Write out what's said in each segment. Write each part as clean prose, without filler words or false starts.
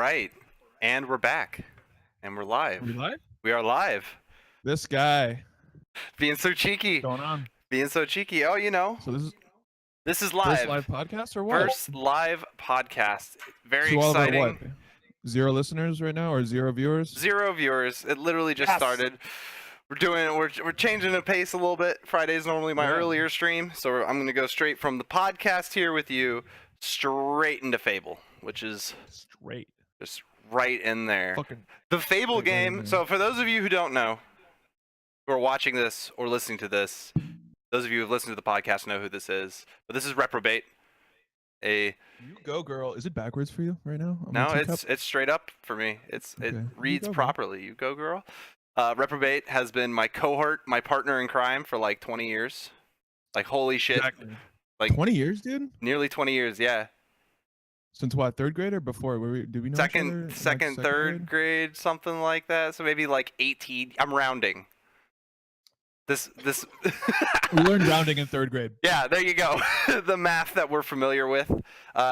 right. And we're back. And we're live. Are we live? We are live. This guy. Being so cheeky. What's going on? Being so cheeky. Oh, you know. So this is live. First live podcast or what? First live podcast. Very so exciting. All of our, what? 0 listeners right now or 0 viewers? 0 viewers. It literally just started. We're changing the pace a little bit. Friday's normally my earlier stream, so I'm going to go straight from the podcast here with you straight into Fable, which is straight. Just right in there. Fucking the Fable game. So for those of you who don't know, who are watching this or listening to this, those of you who have listened to the podcast know who this is. But this is Reprobate. You go, girl. Is it backwards for you right now? No, it's straight up for me. It reads properly. You go, girl. Reprobate has been my cohort, my partner in crime for like 20 years. Like, holy shit. Exactly. Like 20 years, dude? Nearly 20 years, yeah. Since what, 3rd grade or before? Did we know second, third grade, something like that. So maybe like 18. I'm rounding. This we learned rounding in 3rd grade. Yeah, there you go. The math that we're familiar with.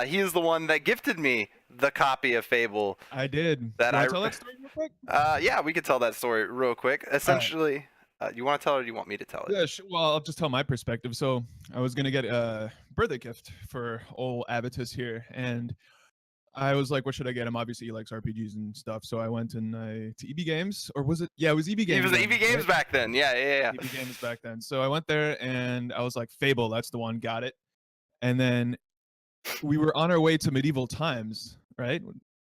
He is the one that gifted me the copy of Fable. I did. That I tell that story real quick? Yeah, we could tell that story real quick. Essentially, you want to tell it or do you want me to tell it? Yeah, well, I'll just tell my perspective. So I was going to get a birthday gift for old Abatus here, and I was like, what should I get him? Obviously, he likes RPGs and stuff. So I went and to EB Games, or was it? Yeah, it was EB Games. It was EB Games back then. Yeah. EB Games back then. So I went there and I was like, Fable, that's the one, got it. And then we were on our way to medieval times, right?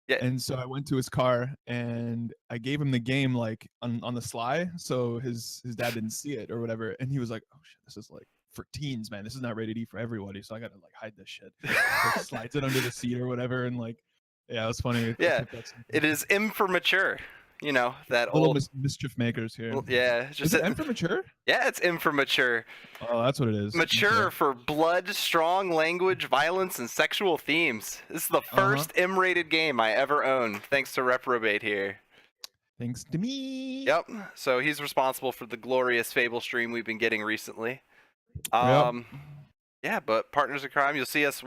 Yeah. And so I went to his car and I gave him the game like on the sly, so his dad didn't see it or whatever. And he was like, oh shit, this is like for teens, man. This is not rated E for everybody, so I gotta like hide this shit. Like, slides it under the seat or whatever, and like, yeah, it was funny. Yeah, it is M for mature. You know, that little old mischief makers here. Yeah, just is it M for mature? Yeah, it's M for mature. Oh, that's what it is. Mature for blood, strong language, violence, and sexual themes. This is the first M-rated game I ever owned, thanks to Reprobate here. Thanks to me. Yep. So he's responsible for the glorious Fable stream we've been getting recently. Yeah, but partners in crime. You'll see us.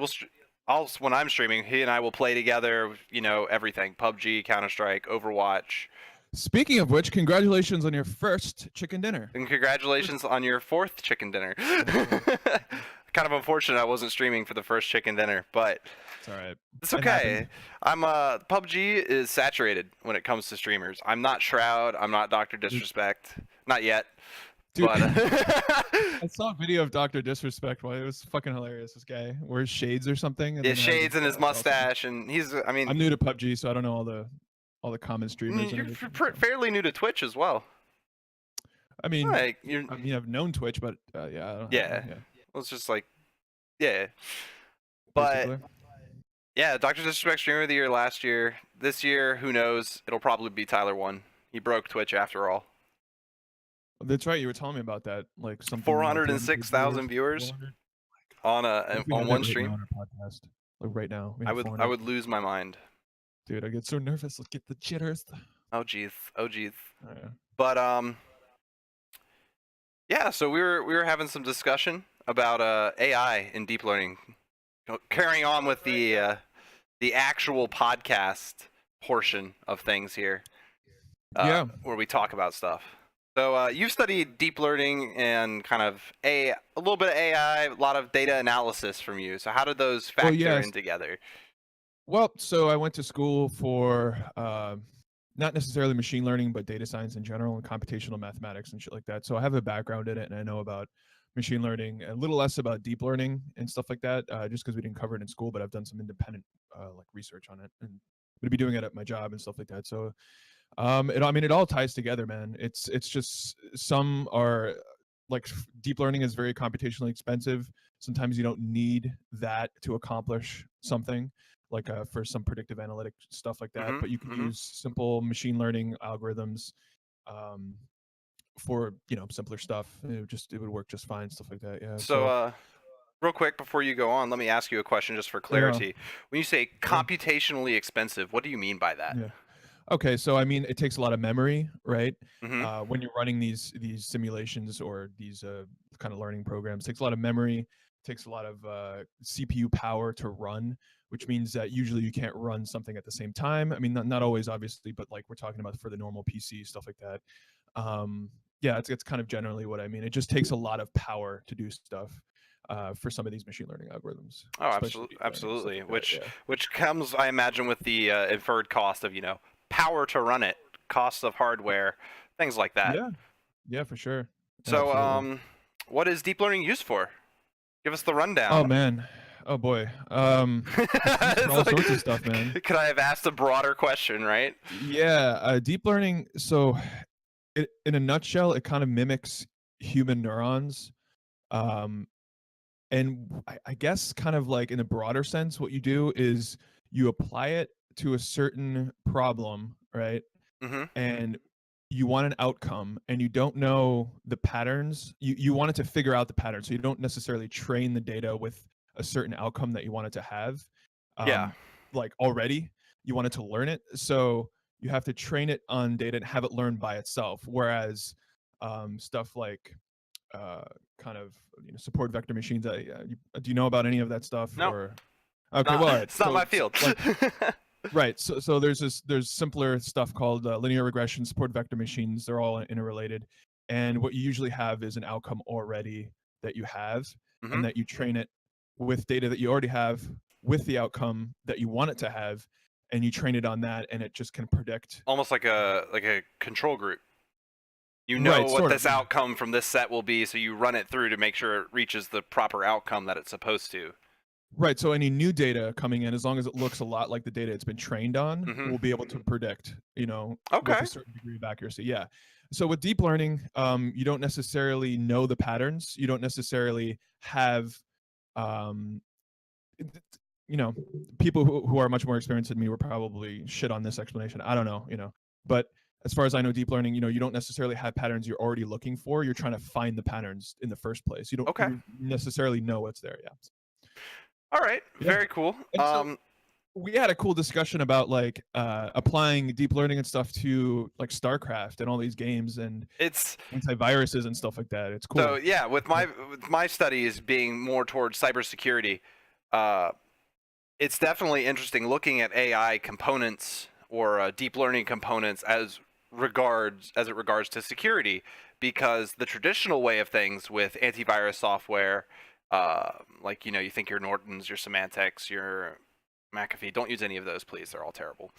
When I'm streaming, he and I will play together. You know, everything: PUBG, Counter-Strike, Overwatch. Speaking of which, congratulations on your first chicken dinner. And congratulations on your 4th chicken dinner. Kind of unfortunate I wasn't streaming for the first chicken dinner, but it's all right. It's okay. PUBG is saturated when it comes to streamers. I'm not Shroud. I'm not Dr. Disrespect. Not yet. Dude, I saw a video of Dr. Disrespect. It was fucking hilarious. This guy wears shades or something. And shades and his mustache, and he's. I mean, I'm new to PUBG, so I don't know all the common streamers. You're fairly new to Twitch as well. I mean, I've known Twitch, but yeah. I don't yeah. Well, it's just like, yeah. But yeah, Dr. Disrespect Streamer of the Year last year. This year, who knows? It'll probably be Tyler 1. He broke Twitch after all. That's right. You were telling me about that. Like some 406,000 viewers on one stream. On our podcast, like right now. I would lose my mind. Dude, I get so nervous. Let's get the jitters. Oh jeez. Oh, yeah. But yeah. So we were having some discussion about AI and deep learning. Carrying on with the actual podcast portion of things here. Where we talk about stuff. So you've studied deep learning and kind of a little bit of AI, a lot of data analysis from you. So how did those factor in together? Well, so I went to school for not necessarily machine learning, but data science in general and computational mathematics and shit like that. So I have a background in it, and I know about machine learning, a little less about deep learning and stuff like that, just because we didn't cover it in school. But I've done some independent like research on it, and I'm gonna be doing it at my job and stuff like that. So. It all ties together, man. It's just some are like deep learning is very computationally expensive. Sometimes you don't need that to accomplish something like for some predictive analytic stuff like that. But you can use simple machine learning algorithms for simpler stuff. It would work just fine, stuff like that. Yeah. So real quick before you go on, let me ask you a question just for clarity. Yeah. When you say computationally expensive, what do you mean by that? Yeah. Okay, so I mean, it takes a lot of memory, right? When you're running these simulations or these kind of learning programs, it takes a lot of memory, takes a lot of CPU power to run which means that usually you can't run something at the same time. I mean, not always, obviously, but like we're talking about for the normal PC, stuff like that. Yeah, it's kind of generally what I mean. It just takes a lot of power to do stuff for some of these machine learning algorithms, Oh, especially absolutely, deep learning and stuff absolutely. like that. Which Yeah. which comes, I imagine, with the inferred cost of power to run it, costs of hardware, things like that. Yeah. Yeah, for sure. So, Absolutely. what is deep learning used for? Give us the Oh rundown. man. Oh boy. It's used for It's all like, sorts of stuff, man. could I have asked a broader question, right? Yeah, deep learning. So, in a nutshell, it kind of mimics human neurons. Um, and I guess, kind of like in a broader sense, what you do is you apply it to a certain problem, right? Mm-hmm. And you want an outcome, and you don't know the patterns. You want it to figure out the pattern, so you don't necessarily train the data with a certain outcome that you want it to have. Yeah. Um, like already, you want it to learn it, so you have to train it on data and have it learn by itself. Whereas stuff like uh, kind of support vector machines. Do you know about any of that stuff? No, Or okay, not well, all right. it's not my field. Like right. So there's simpler stuff called linear regression, support vector machines. They're all interrelated, and what you usually have is an outcome already that you have, Mm-hmm. and that you train it with data that you already have with the outcome that you want it to have, and you train it on that, and it just can predict. Almost like a control group. You know Right. what Sort of. this Yeah. outcome from this set will be, so you run it through to make sure it reaches the proper outcome that it's supposed to. Right. So any new data coming in, as long as it looks a lot like the data it's been trained on, Mm-hmm. we'll be able to predict, with Okay. a certain degree of accuracy. Yeah. So with deep learning, you don't necessarily know the patterns. You don't necessarily have, um, you know, people who are much more experienced than me were probably shit on this explanation. I don't know. But as far as I know, deep learning, you don't necessarily have patterns you're already looking for. You're trying to find the patterns in the first place. You don't Okay. necessarily know what's there. Yeah. All right. Yeah. Very cool. And so we had a cool discussion about like applying deep learning and stuff to like StarCraft and all these games and It's antiviruses and stuff like that. It's so cool. yeah, with my studies being more towards cybersecurity, uh, it's definitely interesting looking at AI components or deep learning components as it regards to security, because the traditional way of things with antivirus software, like you think your Nortons, your Symantec's, your McAfee, don't use any of those, please. They're all terrible.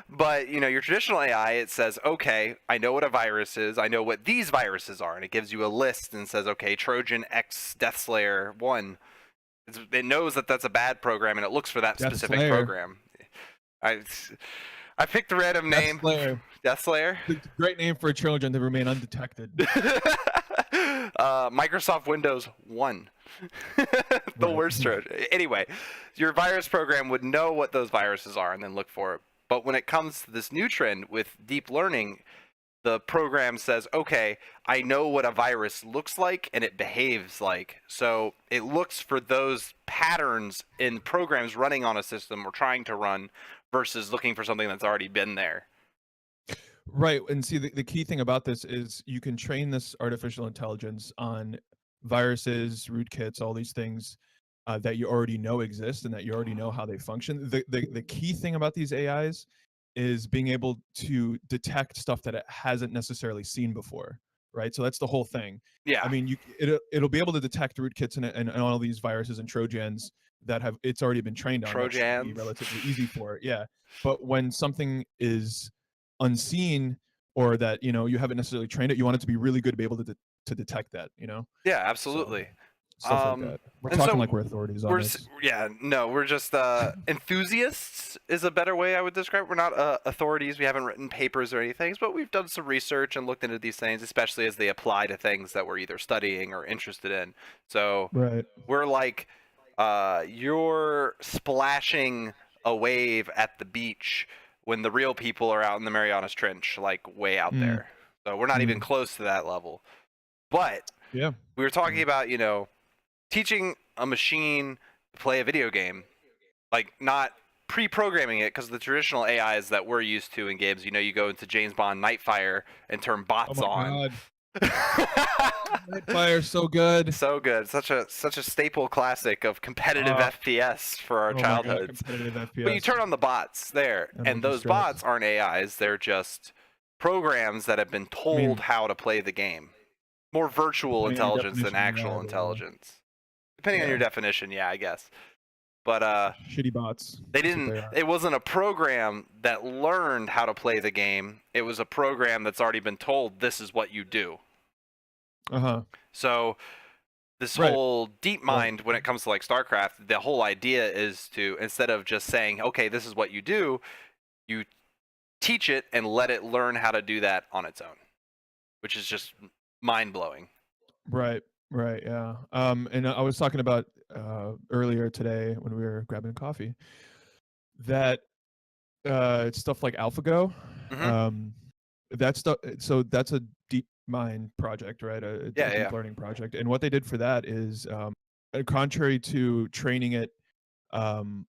But your traditional AI, it says, okay, I know what a virus is. I know what these viruses are, and it gives you a list and says, okay, Trojan X Deathslayer 1. It knows that that's a bad program, and it looks for that Death specific Slayer. program. I picked a random name. Slayer. Deathslayer. It's a great name for a Trojan to remain undetected. Microsoft Windows 1. The Right. worst Trojan. Anyway, your virus program would know what those viruses are and then look for it. But when it comes to this new trend with deep learning, the program says, okay, I know what a virus looks like and it behaves like. So it looks for those patterns in programs running on a system we're trying to run versus looking for something that's already been there. Right. And see, the key thing about this is you can train this artificial intelligence on viruses, rootkits, all these things that you already know exist and that you already know how they function. The key thing about these AIs is being able to detect stuff that it hasn't necessarily seen before. Right. So that's the whole thing. Yeah. I mean, it'll be able to detect rootkits and all these viruses and Trojans that it's already been trained on. That should be Trojans. relatively easy for it. Yeah. But when something is unseen or that you haven't necessarily trained it, you want it to be really good to be able to detect that. Yeah, So absolutely. stuff like that. We're And talking so like we're authorities on this. we're just enthusiasts is a better way I would describe it. We're not authorities. We haven't written papers or anything, but we've done some research and looked into these things, especially as they apply to things that we're either studying or interested in. So Right. we're like, you're splashing a wave at the beach when the real people are out in the Marianas Trench, like way out Mm. there. So we're not even close to that level. But Yeah. we were talking about, teaching a machine to play a video game, like not pre-programming it, because the traditional AIs that we're used to in games, you go into James Bond Nightfire and turn bots Oh my on. God. Nightfire, so good. So good. Such a staple classic of competitive Uh, FPS for our oh my god, childhoods. competitive But you FPS. turn on the bots there, and Energy those strikes. bots aren't AIs. They're just programs that have been I told mean, how to play the game. More virtual depending on your intelligence than definition, actual yeah, intelligence. Depending on your yeah. definition, yeah, I guess. But Shitty bots. they That's what didn't. they are. It wasn't a program that learned how to play the game. It was a program that's already been told this is what you do. Uh-huh. So this Right. whole deep Right. mind, when it comes to like StarCraft, the whole idea is to, instead of just saying, okay, this is what you do, you teach it and let it learn how to do that on its own, which is just mind blowing. Right. Right. Yeah. And I was talking about earlier today when we were grabbing coffee that stuff like AlphaGo, Hmm. that stuff. So that's a deep mind project, right? A Yeah, deep yeah. learning project. And what they did for that is, contrary to training it, um,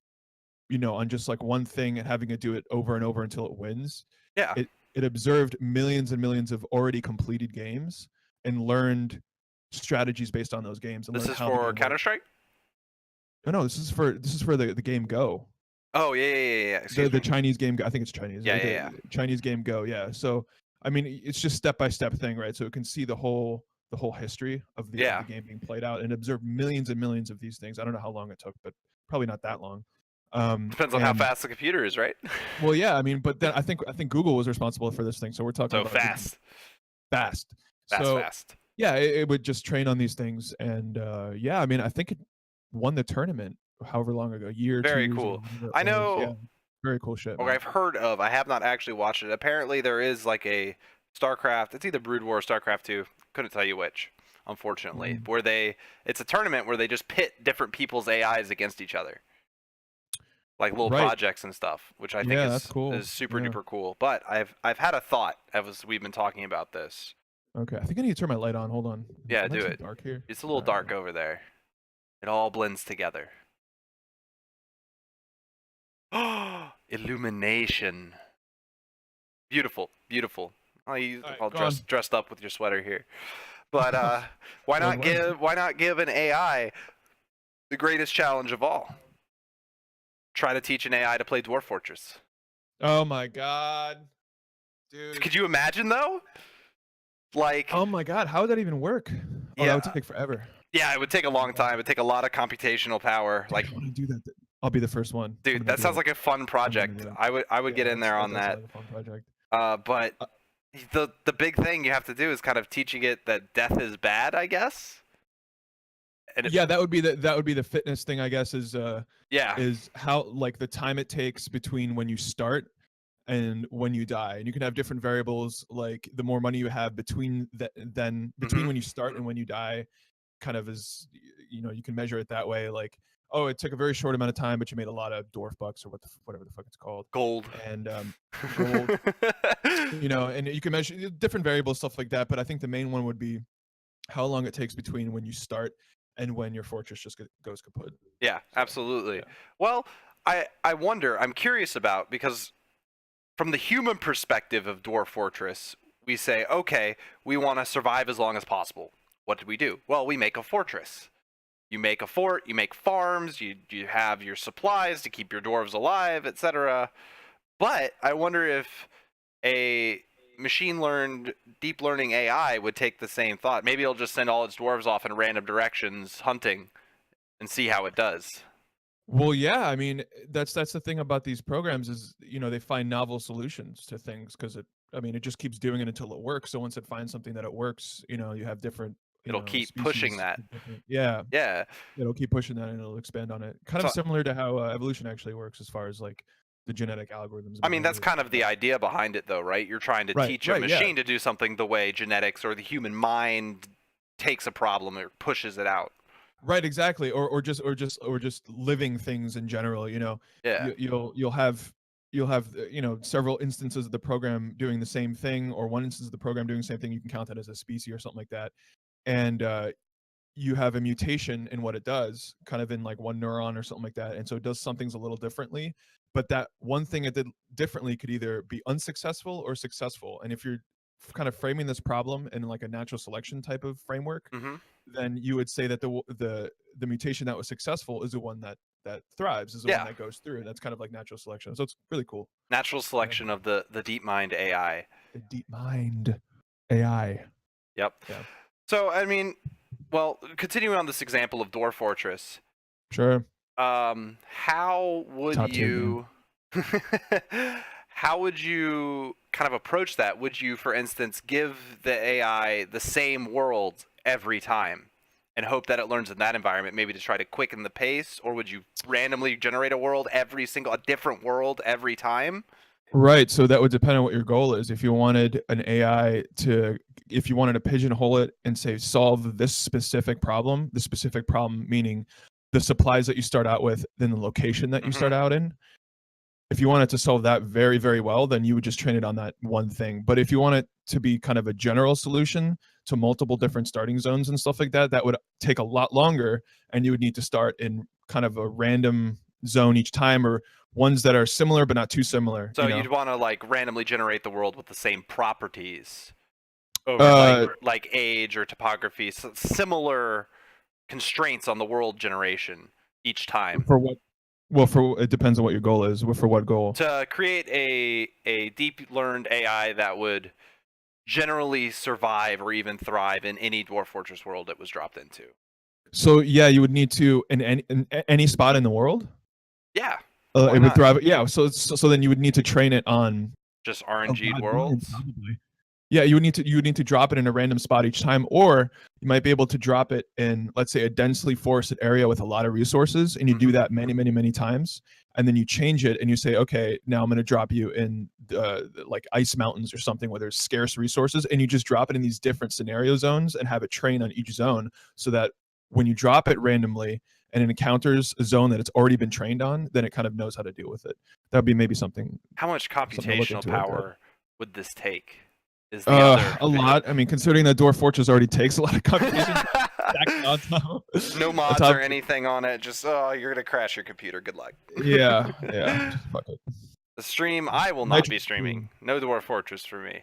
on just like one thing and having it do it over and over until it wins, Yeah. it observed millions and millions of already completed games and learned strategies based on those games and This learned is how the for game Counter worked. Strike? No, this is for the game Go. Oh, yeah, yeah, yeah, yeah. The Excuse the me. Chinese game, I think it's Chinese. Yeah, yeah, yeah. The Chinese game Go, yeah. So I mean, it's just step by step thing, right? So it can see the whole history of the Yeah. game being played out and observe millions and millions of these things. I don't know how long it took, but probably not that long. Depends on how And fast the computer is, right? well, yeah, I mean, but then I think Google was responsible for this thing. So we're talking So about fast. fast. Fast, So fast. yeah, it would just train on these things, and yeah, I mean, I think it won the tournament however long ago, a year, Very 2 years ago, cool. whatever it I was. Yeah, know, very cool shit, or man. I've heard of, I have not actually watched it. Apparently, there is like a StarCraft, it's either Brood War or StarCraft 2. Couldn't tell you which, unfortunately. Mhm. Where it's a tournament where they just pit different people's AIs against each other. Like little Right. projects and stuff, which I think Yeah, that's cool. is super Yeah. duper cool. But I've had a thought as we've been talking about this. Okay, I think I need to turn my light on. Hold on. Yeah, Am I do too it. dark here? It's a little dark over there. It all blends together. Illumination. Beautiful, beautiful. Oh, you All right, all go on. dressed up with your sweater here. But why Well, not give an AI the greatest challenge of all? Try to teach an AI to play Dwarf Fortress. Oh my god, dude. Could you imagine though? Like, Oh my god, how would that even work? Oh, that would yeah, take forever. yeah, it would take a long time. It would take a lot of computational power. Dude, Like, I want to do that. I'll be the first one. I'm dude, gonna that do sounds it. like a fun I'm gonna project. do it. I would get Yeah, in there on that that. sounds like a fun project. But Uh, the big thing you have to do is kind of teaching it that death is bad, I guess. And Yeah, that would be the fitness thing, I guess, yeah, is how like the time it takes between when you start and when you die. And you can have different variables, like the more money you have between between hmm when you start and when you die, kind of is, you can measure it that way. Like, oh, it took a very short amount of time, but you made a lot of dwarf bucks or whatever the fuck it's called. gold. And gold, and you can measure different variables, stuff like that. But I think the main one would be how long it takes between when you start and when your fortress just goes kaput. Yeah, So, absolutely. yeah. Well, I wonder. I'm curious about, because from the human perspective of Dwarf Fortress, we say, okay, we want to survive as long as possible. What do we do? Well, we make a fortress. You make a fort, you make farms, you have your supplies to keep your dwarves alive, etc. But I wonder if a machine learned deep learning AI would take the same thought. Maybe it'll just send all its dwarves off in random directions hunting and see how it does. Well, yeah, I mean, that's the thing about these programs is, they find novel solutions to things because it just keeps doing it until it works. So once it finds something that it works, you have different, It'll keep pushing species. that. Yeah, Yeah. it'll keep pushing that and it'll expand on it. Kind of So similar to how evolution actually works as far as like the genetic algorithms I mean, behind that's it. kind of the idea behind it, though, right? You're trying to Right, teach a right, yeah. machine to do something the way genetics or the human mind takes a problem or pushes it out. Right, exactly. Or just living things in general. Yeah. You'll have several instances of the program doing the same thing, or one instance of the program doing the same thing. You can count that as a species or something like that, and you have a mutation in what it does, kind of in like one neuron or something like that, and so it does some things a little differently. But that one thing it did differently could either be unsuccessful or successful. And if you're kind of framing this problem in like a natural selection type of framework, Mm-hmm. then you would say that the mutation that was successful is the one that thrives, is the Yeah. one that goes through, and that's kind of like natural selection. So it's really cool. Natural selection of the DeepMind AI. The DeepMind AI. Yep. Yeah. So I mean, well, continuing on this example of Dwarf Fortress, Sure. how would Top tier you how would you kind of approach that? Would you, for instance, give the AI the same world every time and hope that it learns in that environment, maybe to try to quicken the pace? Or would you randomly generate a different world every time? Right. So that would depend on what your goal is. If you wanted an AI if you wanted to pigeonhole it and say, solve this specific problem meaning the supplies that you start out with, then the location that you start out in. If you wanted to solve that very, very well, then you would just train it on that one thing. But if you want it to be kind of a general solution to multiple different starting zones and stuff like that, that would take a lot longer, and you would need to start in kind of a random zone each time, or ones that are similar but not too similar. So you'd want to like randomly generate the world with the same properties over like age or topography, so similar constraints on the world generation each time. For what? Well, it depends on what your goal is. For what goal? To create a deep learned AI that would generally survive or even thrive in any Dwarf Fortress world it was dropped into. So yeah, you would need to in any spot in the world. Yeah. It would thrive. Yeah. So then you would need to train it on just RNG'd worlds. Probably. Yeah, you would need to drop it in a random spot each time, or you might be able to drop it in, let's say, a densely forested area with a lot of resources, and you do that many, many, many times, and then you change it and you say, okay, now I'm going to drop you in like ice mountains or something where there's scarce resources, and you just drop it in these different scenario zones and have it train on each zone, so that when you drop it randomly and it encounters a zone that it's already been trained on, then it kind of knows how to deal with it. That would be maybe something. How much computational power would this take? Is the a lot. I mean, considering that Dwarf Fortress already takes a lot of computation. No mods or anything on it. Just you're gonna crash your computer. Good luck. Yeah. Just fuck it. The stream, I will not be streaming. No Dwarf Fortress for me.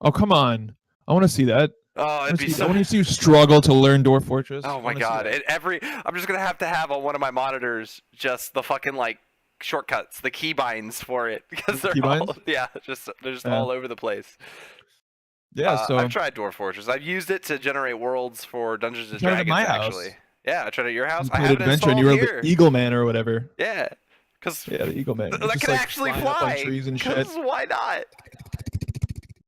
Oh, come on! I want to see that. Oh, it'd be so. I want to see you struggle to learn Dwarf Fortress. Oh my god! I'm just gonna have on one of my monitors just the fucking like shortcuts, the keybinds for it, because they're all they're just all over the place. Yeah, so I've tried Dwarf Fortress. I've used it to generate worlds for Dungeons and Dragons. Actually, yeah, I tried it at your house. I have it installed and you were here. The Eagle Man or whatever. Yeah, the Eagle Man. That can actually fly. Trees and shit. Why not?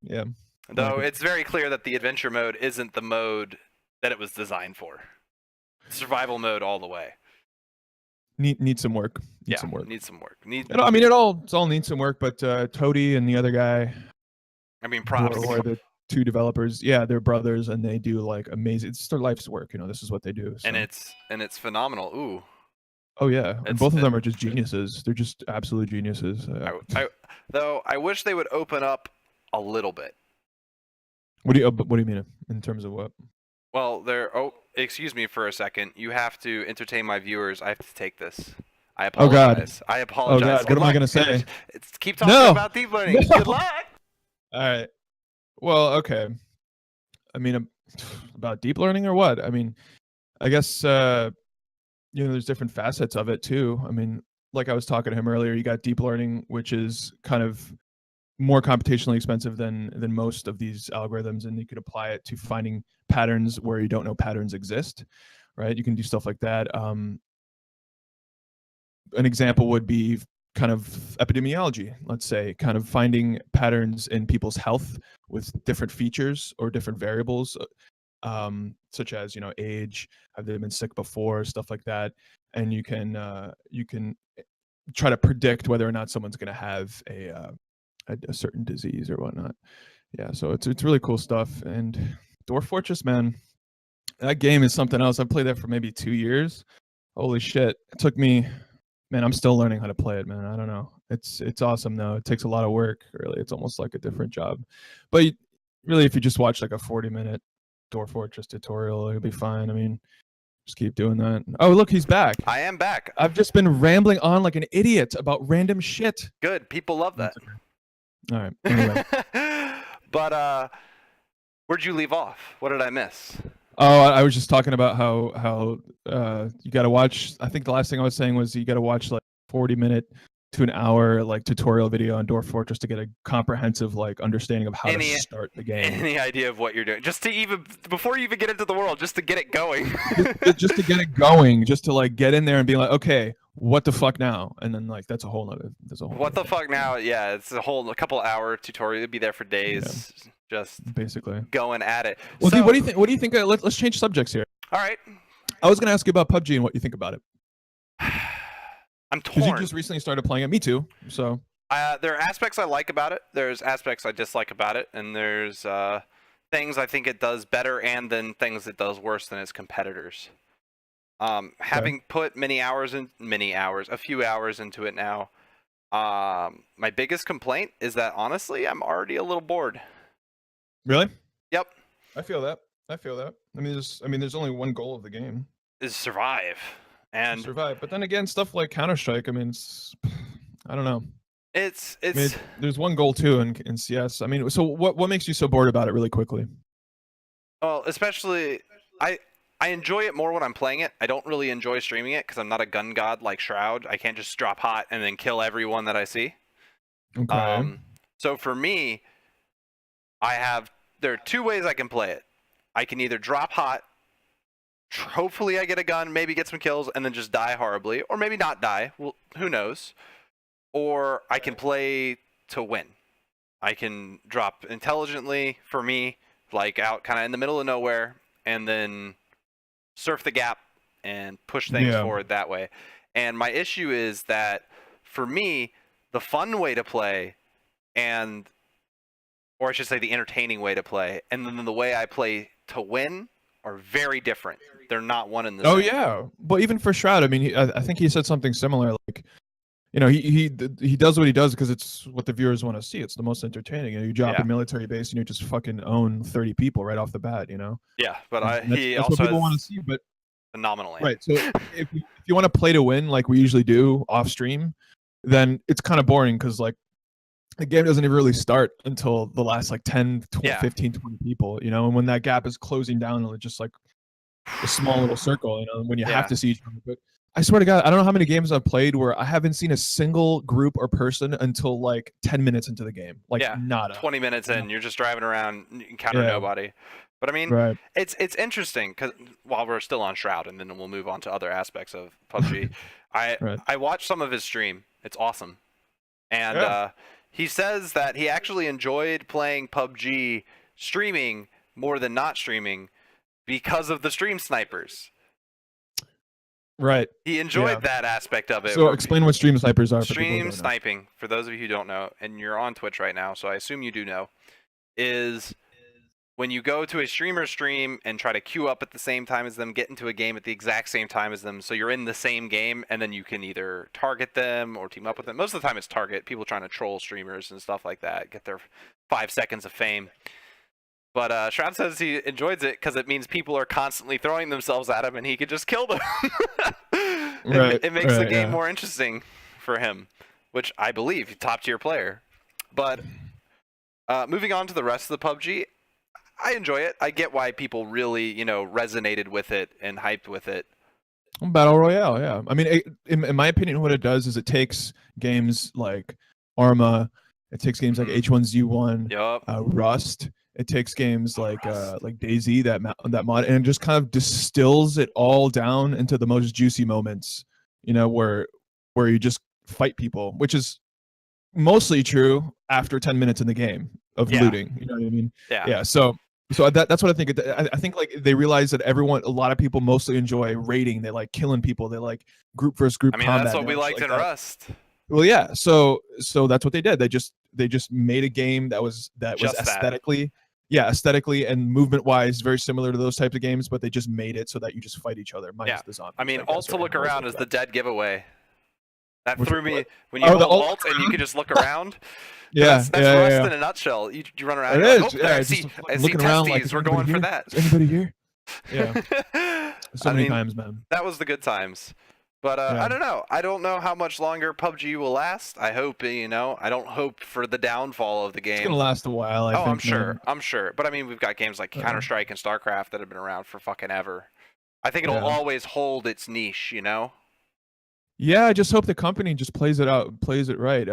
Yeah. Though it's very clear that the adventure mode isn't the mode that it was designed for. Survival mode all the way. Need some work. Need some work. I mean, it all needs some work, but Toady and the other guy. I mean, props. Or the two developers, they're brothers, and they do like amazing. It's their life's work, this is what they do. So. And it's phenomenal. Ooh. Oh yeah, and both of them are just geniuses. They're just absolute geniuses. Though I wish they would open up a little bit. What do you mean in terms of what? Well, excuse me for a second. You have to entertain my viewers. I have to take this. I apologize. I apologize. Oh God, what am I gonna say? Keep talking about deep learning. Good luck. All right. Well, okay. I mean, about deep learning or what? I mean, I guess there's different facets of it too. I mean, like I was talking to him earlier, you got deep learning, which is kind of more computationally expensive than most of these algorithms, and you could apply it to finding patterns where you don't know patterns exist, right? You can do stuff like that. An example would be kind of epidemiology, let's say, kind of finding patterns in people's health with different features or different variables, such as age, have they been sick before, stuff like that, and you can try to predict whether or not someone's going to have a certain disease or whatnot. Yeah, so it's really cool stuff. And Dwarf Fortress, man, that game is something else. I've played that for maybe 2 years. Holy shit, it took me. Man, I'm still learning how to play it, man. I don't know. It's awesome though. It takes a lot of work. Really, it's almost like a different job. But really, if you just watch like a 40-minute Dwarf Fortress tutorial, it'll be fine. I mean, just keep doing that. Oh, look, he's back. I am back. I've just been rambling on like an idiot about random shit. Good. People love that. All right. Anyway. But Where'd you leave off? What did I miss? Oh, I was just talking about how you got to watch. I think the last thing I was saying was you got to watch like 40-minute to an hour like tutorial video on Dwarf Fortress to get a comprehensive like understanding of how to start the game. Any idea of what you're doing? Just to even before you even get into the world, just to get it going. just to get it going, just to like get in there and be like, okay, what the fuck now? And then like that's a whole nother. What the fuck now? Yeah, it's a couple hour tutorial. It'd be there for days. Yeah. Just basically going at it. Well, dude, what do you think? What do you think? Let's change subjects here. All right. I was gonna ask you about PUBG and what you think about it. I'm torn. Because you just recently started playing it. Me too. So there are aspects I like about it. There's aspects I dislike about it, and there's things I think it does better, and then things it does worse than its competitors. Having put a few hours into it now, my biggest complaint is that honestly, I'm already a little bored. Really? Yep. I feel that. I mean, there's only one goal of the game. Is survive. And survive. But then again, stuff like Counter-Strike, I mean, I don't know. There's one goal too in CS. I mean, so what makes you so bored about it really quickly? Well, especially I enjoy it more when I'm playing it. I don't really enjoy streaming it because I'm not a gun god like Shroud. I can't just drop hot and then kill everyone that I see. Okay. So for me, there are two ways I can play it. I can either drop hot, hopefully I get a gun, maybe get some kills, and then just die horribly, or maybe not die. Well, who knows? Or I can play to win. I can drop intelligently, for me, like out kind of in the middle of nowhere, and then surf the gap and push things forward that way. And my issue is that, for me, the fun way to play or I should say the entertaining way to play, and then the way I play to win are very different. They're not one and the same. Oh yeah, but even for Shroud, I mean, I think he said something similar. Like, you know, he does what he does because it's what the viewers want to see. It's the most entertaining. You know, you drop a military base and you just fucking own 30 people right off the bat. You know. Yeah, but that's what people want to see. But phenomenally. Right. So if you want to play to win, like we usually do off stream, then it's kind of boring because like the game doesn't even really start until the last like 10, 12, 15, 20 people, you know, and when that gap is closing down, it's just like a small little circle, you know, when you have to see each other. But I swear to God, I don't know how many games I've played where I haven't seen a single group or person until like 10 minutes into the game. Like nada. 20 minutes in, you're just driving around, you encounter nobody. But I mean, it's interesting because while we're still on Shroud, and then we'll move on to other aspects of PUBG. I watched some of his stream. It's awesome. And he says that he actually enjoyed playing PUBG streaming more than not streaming because of the stream snipers. Right. He enjoyed that aspect of it. So explain what stream snipers are. Stream sniping, for those of you who don't know, and you're on Twitch right now, so I assume you do know, is when you go to a streamer's stream and try to queue up at the same time as them, get into a game at the exact same time as them, so you're in the same game, and then you can either target them or team up with them. Most of the time it's target, people trying to troll streamers and stuff like that, get their 5 seconds of fame. But Shroud says he enjoys it because it means people are constantly throwing themselves at him and he could just kill them. It makes the game more interesting for him, which I believe, top tier player. But moving on to the rest of the PUBG, I enjoy it. I get why people really, resonated with it and hyped with it. Battle Royale, yeah. I mean, in my opinion, what it does is it takes games like Arma, it takes games like H1Z1, Rust. It takes games like DayZ, that mod, and just kind of distills it all down into the most juicy moments, where you just fight people, which is mostly true after 10 minutes in the game of looting. You know what I mean? Yeah. So that's what I think. I think like they realize that a lot of people mostly enjoy raiding. They like killing people. They like group versus group combat. That's what we liked in Rust. Well, yeah. So that's what they did. They just made a game that was aesthetically. Yeah, aesthetically and movement-wise, very similar to those types of games, but they just made it so that you just fight each other. Minus the zombies. I mean, alt to look around is the dead giveaway. That threw me when you hold alt and you can just look around. That's Rust in a nutshell. You run around. I see testes. We're going for that. Is anybody here? Yeah. So many times, man. That was the good times. But Yeah. I don't know. I don't know how much longer PUBG will last. I hope, I don't hope for the downfall of the game. It's gonna last a while, I think. I'm sure. Man. I'm sure. But I mean, we've got games like Counter-Strike and StarCraft that have been around for fucking ever. I think it'll always hold its niche, Yeah, I just hope the company just plays it right.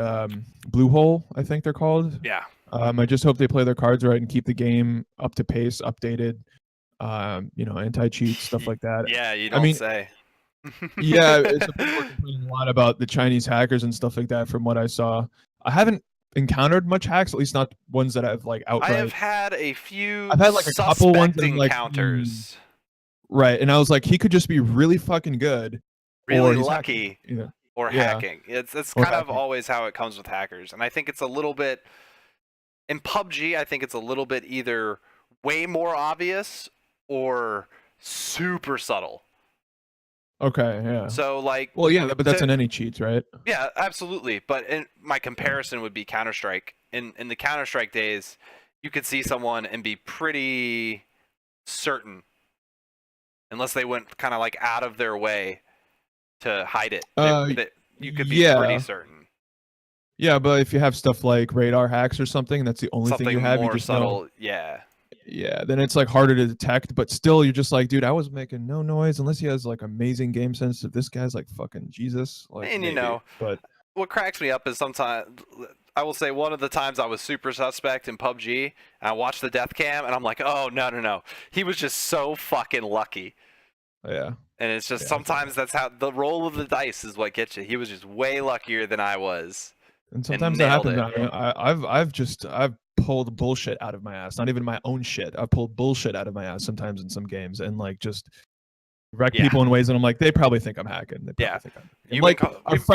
Bluehole, I think they're called. Yeah. I just hope they play their cards right and keep the game up to pace, updated. Anti-cheat stuff like that. Yeah, you don't say. Yeah, it's people are complaining a lot about the Chinese hackers and stuff like that. From what I saw, I haven't encountered much hacks, at least not ones that I've like outright. I have had a few. I've had like a couple ones and, like, encounters. Right, and I was like, he could just be really fucking good, really lucky, or hacking. It's kind hacking. of always how it comes with hackers, and I think it's a little bit in PUBG. I think it's a little bit either way more obvious or super subtle. Okay, yeah. So like, well, yeah, but that's in any cheats, right? Yeah, absolutely. But my comparison would be Counter-Strike. In the Counter-Strike days, you could see someone and be pretty certain, unless they went kind of like out of their way to hide it. That you could be pretty certain. Yeah, but if you have stuff like radar hacks or something, that's the only thing you have. More you just subtle, know. Yeah, then it's like harder to detect, but still you're just like, dude, I was making no noise unless he has like amazing game sense. If this guy's like fucking Jesus, like, and maybe. But what cracks me up is sometimes I will say one of the times I was super suspect in PUBG, and I watched the death cam, and I'm like, oh no, he was just so fucking lucky. Yeah. And it's just sometimes that's how the roll of the dice is what gets you. He was just way luckier than I was. And sometimes that happens. I've pulled bullshit out of my ass. Not even my own shit. I've pulled bullshit out of my ass sometimes in some games, and like just wreck people in ways that I'm like, they probably think I'm hacking. They probably think I'm hacking. Like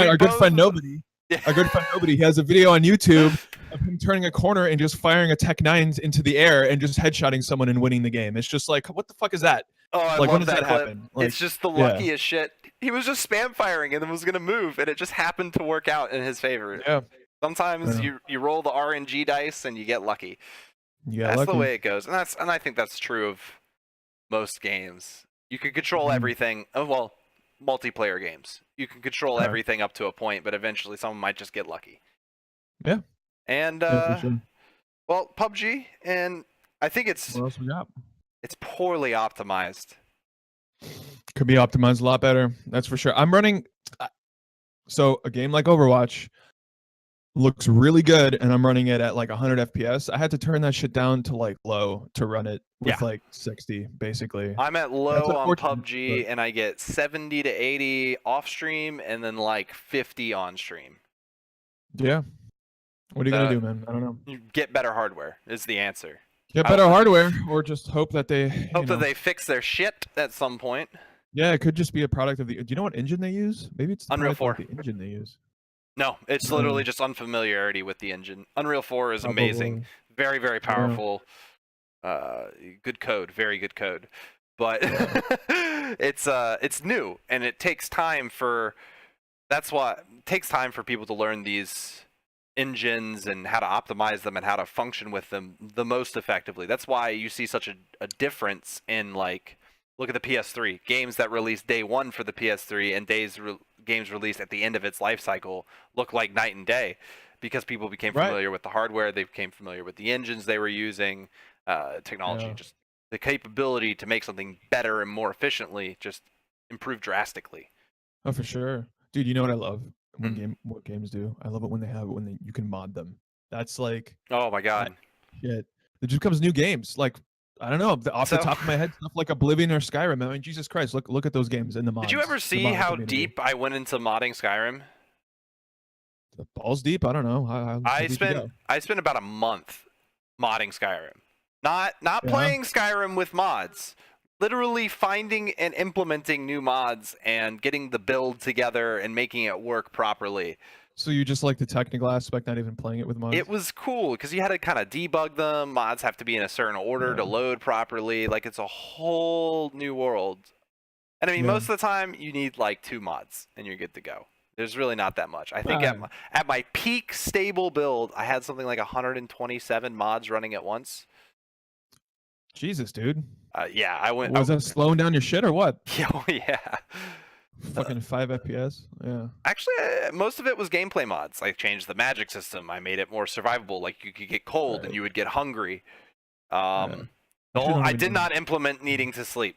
our good friend Nobody. Our good friend Nobody, he has a video on YouTube of him turning a corner and just firing a Tech 9 into the air and just headshotting someone and winning the game. It's just like, what the fuck is that? Oh, I like, love when does that happen? Like, it's just the luckiest shit. He was just spam firing and then was gonna move, and it just happened to work out in his favor. Yeah. Sometimes you roll the RNG dice and you get lucky. That's the way it goes, and I think that's true of most games. You can control everything. Oh, well, multiplayer games. You can control everything up to a point, but eventually someone might just get lucky. Yeah. And well, PUBG, and I think it's what else we got? It's poorly optimized. Could be optimized a lot better. That's for sure. I'm running. So a game like Overwatch looks really good, and I'm running it at like 100 FPS. I had to turn that shit down to like low to run it with like 60, basically. I'm at low on PUBG, and I get 70 to 80 off stream, and then like 50 on stream. Yeah. What are you gonna do, man? I don't know. You get better hardware is the answer. Get better hardware, or just hope that they that they fix their shit at some point. Yeah, it could just be a product of the. Do you know what engine they use? Maybe it's Unreal 4. The engine they use. No, it's literally just unfamiliarity with the engine. Unreal 4 is amazing, very, very powerful. Good code, very good code, but it's new, and it takes time for. That's why it takes time for people to learn these engines and how to optimize them and how to function with them the most effectively. That's why you see such a difference in, like, look at the PS3 games that released day one for the PS3 and games released at the end of its life cycle look like night and day, because people became familiar with the hardware, they became familiar with the engines they were using, technology, just the capability to make something better and more efficiently just improved drastically. Oh, for sure, dude. You know what I love? What games do? I love it when they have it when you can mod them. That's like, oh my god, shit. There just comes new games. Like, I don't know, off the top of my head, stuff like Oblivion or Skyrim. I mean, Jesus Christ, look at those games in the mods. Did you ever see how deep I went into modding Skyrim? The balls deep? I don't know. I spent about a month modding Skyrim. Not playing Skyrim with mods. Literally finding and implementing new mods and getting the build together and making it work properly. So you just like the technical aspect, not even playing it with mods? It was cool because you had to kind of debug them. Mods have to be in a certain order to load properly. Like, it's a whole new world. And I mean, most of the time you need like 2 mods and you're good to go. There's really not that much. I think at my peak stable build, I had something like 127 mods running at once. Jesus, dude. Yeah, I went. Was that slowing down your shit or what? Yeah, fucking 5 FPS. Yeah. Actually, most of it was gameplay mods. I changed the magic system. I made it more survivable. Like you could get cold and Right. you would get hungry. Yeah. I did not implement needing to sleep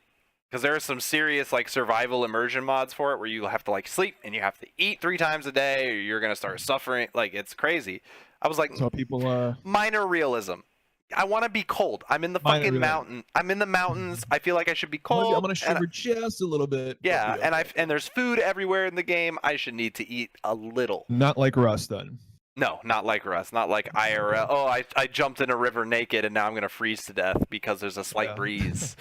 because there are some serious like survival immersion mods for it where you have to like sleep and you have to eat 3 times a day or you're gonna start suffering. Like it's crazy. I was like, So people minor realism. I want to be cold. I'm in the Minor fucking realism. mountain. I'm in the mountains. I feel like I should be I'm cold. gonna shiver just a little bit. but Yeah, be and okay. and there's food everywhere in the game. I should need to eat a little. Not like Rust then. No, not like Rust. Not like IRL. Oh, I jumped in a river naked and now I'm gonna freeze to death because there's a slight Yeah. breeze.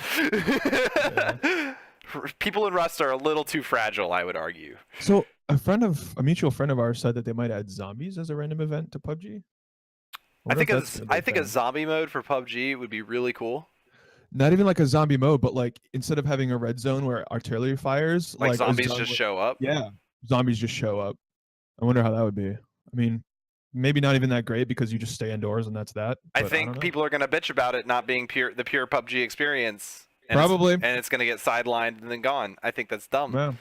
People in Rust are a little too fragile, I would argue. So a mutual friend of ours said that they might add zombies as a random event to PUBG. I think a a zombie mode for PUBG would be really cool. not even like a zombie mode, but like instead of having a red zone where artillery fires, Like a zombies zone just where- show up. Yeah, zombies just show up. I wonder how that would be. I mean, maybe not even that great because you just stay indoors and that's that. I but think don't know. people are gonna bitch about it not being the pure PUBG experience. And Probably. and it's gonna get sidelined and then gone. I think that's dumb. Yeah,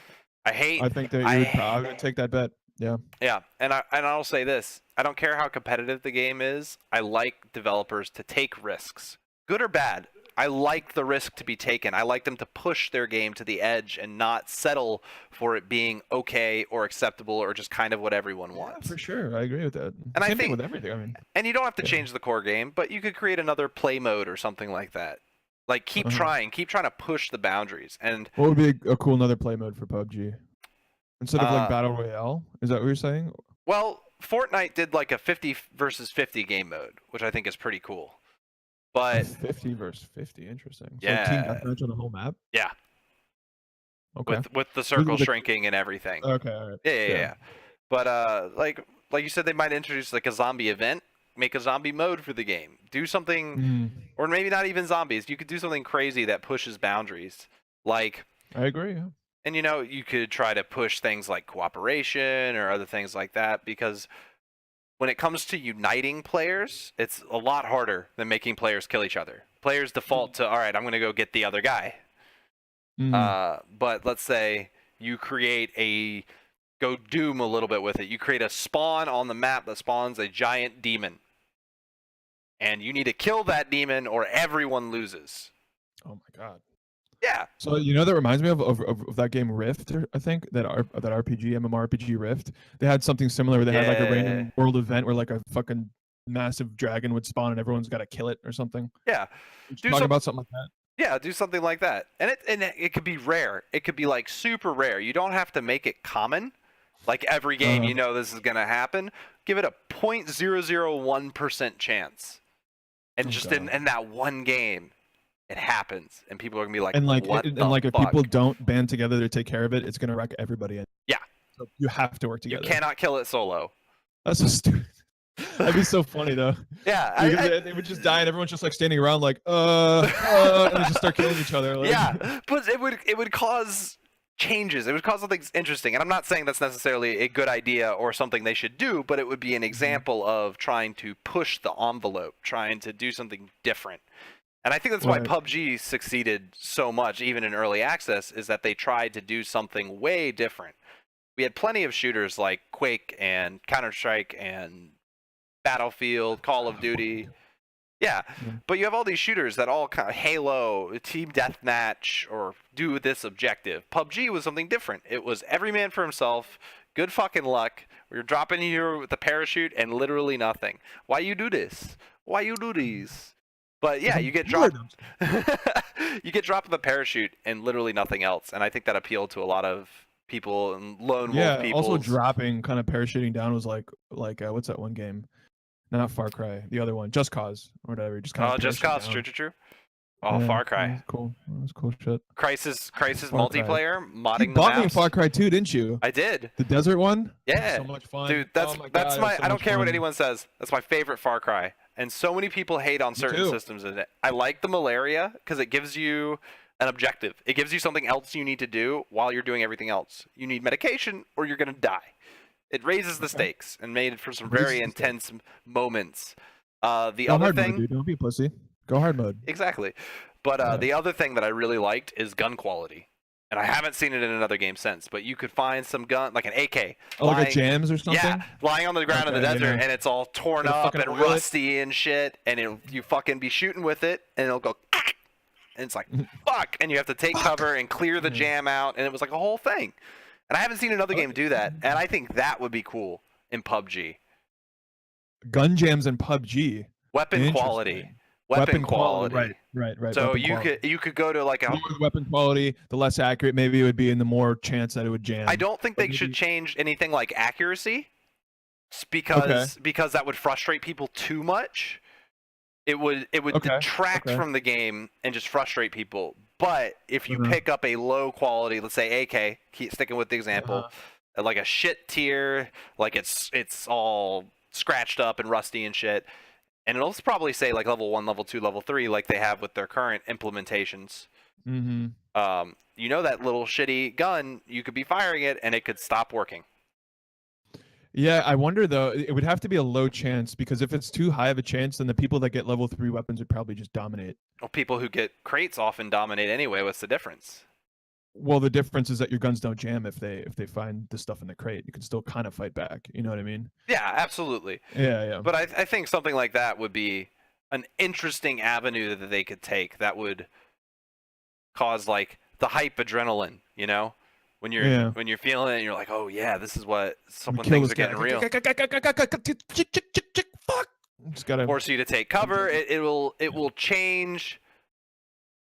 I I think that I would take that bet. Yeah. Yeah, and I'll say this: I don't care how competitive the game is. I like developers to take risks, good or bad. I like the risk to be taken. I like them to push their game to the edge and not settle for it being okay or acceptable or just kind of what everyone wants. For sure, I agree with that. And I Same thing think- with everything. I mean, And you don't have to Yeah. change the core game, but you could create another play mode or something like that. Like keep trying to push the boundaries. And what would be a cool another play mode for PUBG instead of Uh, like battle royale? Is that what you're saying? well, Fortnite did like a 50 versus 50 game mode, which I think is pretty cool. But 50 versus 50, interesting. So Yeah. team deathmatch on the whole map. yeah, Okay. with the circle the- shrinking and everything. Okay. All right. Yeah. But like you said, they might introduce like a zombie event, make a zombie mode for the game, do something, Mm, or maybe not even zombies. You could do something crazy that pushes boundaries, like, I agree. Yeah. and you could try to push things like cooperation or other things like that because when it comes to uniting players, it's a lot harder than making players kill each other. Players default to, all right, I'm gonna go get the other guy. Mm, But let's say you go Doom a little bit with it. You create a spawn on the map that spawns a giant demon. And you need to kill that demon or everyone loses. oh my god. Yeah. So that reminds me of that game Rift, I think that RPG MMORPG Rift. They had something similar where they had like a Yeah. random world event where like a fucking massive dragon would spawn and everyone's got to kill it or something. Yeah. Talking about something like that. Yeah, do something like that. And it could be rare. It could be like super rare. You don't have to make it common. Like every game this is going to happen. Give it a 0.001% chance. And Oh, just God. in that one game, it happens. And people are going to be like, And like what and the like if fuck? people don't band together to take care of it, it's gonna wreck everybody. Yeah. So you have to work You together. cannot kill it solo. That's so stupid. That'd be so funny though. Yeah. Because they would just die and everyone's just like standing around like and they just start killing each other. Like, Yeah, but it would cause changes. It would cause something interesting. And I'm not saying that's necessarily a good idea or something they should do, but it would be an example of trying to push the envelope, trying to do something different. And I think that's why Right. PUBG succeeded so much, even in early access, is that they tried to do something way different. We had plenty of shooters like Quake and Counter-Strike and Battlefield, Call of Duty. Yeah, Yeah. but you have all these shooters that all kind of Halo, Team Deathmatch, or do this objective. PUBG was something different. It was every man for himself, good fucking luck. We're dropping here with a parachute and literally nothing. Why you do this? Why you do these? But yeah, you get dropped. You get dropped with a parachute and literally nothing else. And I think that appealed to a lot of people and lone wolf people. Also dropping, kind of parachuting down was like what's that one game? Not Far Cry, the other one, Just Cause or whatever. You just kind Oh, of Just Cause, true. Oh, Yeah, Far Cry. That was cool. That was cool shit. Crisis Far Cry. multiplayer, modding You the bought me a maps. Far Cry 2, didn't you? I did. The desert one? Yeah. So much fun. Dude, that's Oh my that's God, it my was so I don't much care what fun. anyone says. That's my favorite Far Cry. And so many people hate on certain too. systems in it. I like the malaria because it gives you an objective. It gives you something else you need to do while you're doing everything else. You need medication or you're going to die. It raises the stakes and made for some Raises very the stakes. intense moments. The Go other hard thing mode, dude. Don't be a pussy. Go hard mode. Exactly. But Yeah. the other thing that I really liked is gun quality. and I haven't seen it in another game since, but you could find some gun, like an AK. Oh, like a jams or something? Yeah, lying on the ground in the desert, and it's all torn up and rusty and shit, and you fucking be shooting with it, and it'll go, and it's like, fuck, and you have to take cover and clear the jam out, and it was like a whole thing. And I haven't seen another game do that, and I think that would be cool in PUBG. Gun jams in PUBG. Weapon quality. Weapon quality. Right. So you could go to like a weapon quality, the less accurate maybe it would be, and the more chance that it would jam. I don't think they should change anything like accuracy, because that would frustrate people too much. It would detract from the game and just frustrate people. But if you pick up a low quality, let's say AK, keep sticking with the example, like a shit tier, like it's all scratched up and rusty and shit. And it'll probably say like level 1, level 2, level 3, like they have with their current implementations. Mm-hmm. You know, that little shitty gun, you could be firing it and it could stop working. Yeah, I wonder though, it would have to be a low chance, because if it's too high of a chance, then the people that get level 3 weapons would probably just dominate. Well, people who get crates often dominate anyway. What's the difference? Well, the difference is that your guns don't jam if they find the stuff in the crate. You can still kind of fight back. You know what I mean? Yeah, absolutely. Yeah. But I think something like that would be an interesting avenue that they could take that would cause like the hype adrenaline, you know? When you're feeling it and you're like, oh yeah, this is when things are getting real. Fuck. Just gotta force you to take cover. It will change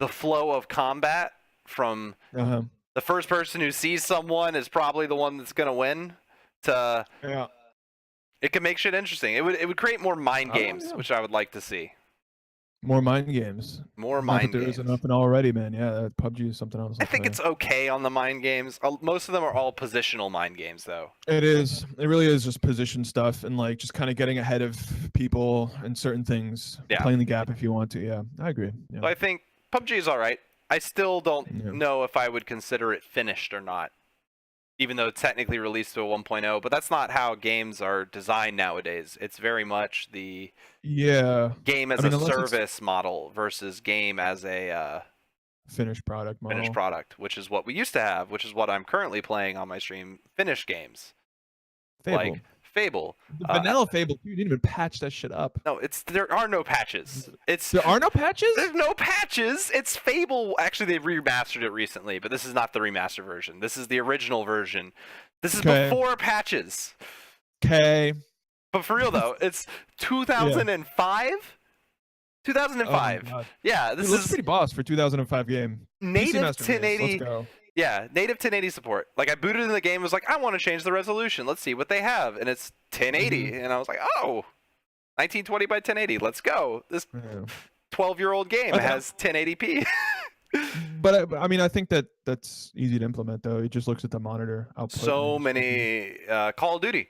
the flow of combat from the first person who sees someone is probably the one that's gonna win to it can make shit interesting. It would create more mind games, which I would like to see. More mind games. More mind games. There is enough already, man. Yeah, PUBG is something else. I think it's okay on the mind games. Most of them are all positional mind games, though. It is. It really is just position stuff and like just kind of getting ahead of people and certain things. Yeah. Playing the gap if you want to. Yeah, I agree. Yeah. So I think PUBG is all right. I still don't know if I would consider it finished or not, even though it's technically released to a 1.0. But that's not how games are designed nowadays. It's very much the game as a service model versus game as a finished product model. Finished product, which is what we used to have, which is what I'm currently playing on my stream. Finished games. Like Fable. The vanilla Fable, you didn't even patch that shit up. No, there are no patches. There are no patches? There's no patches. It's Fable. Actually, they remastered it recently, but this is not the remaster version. This is the original version. This is before patches. Okay. But for real though, it's 2005. 2005. Oh, yeah, this looks pretty boss for 2005 game. Native 1080. Let's go. Yeah, native 1080 support. Like I booted in the game, was like, I want to change the resolution. Let's see what they have, and it's 1080, and I was like, oh, 1920 by 1080. Let's go. This 12-year-old game has 1080p. But I mean, I think that's easy to implement though. It just looks at the monitor output. So many Call of Duty,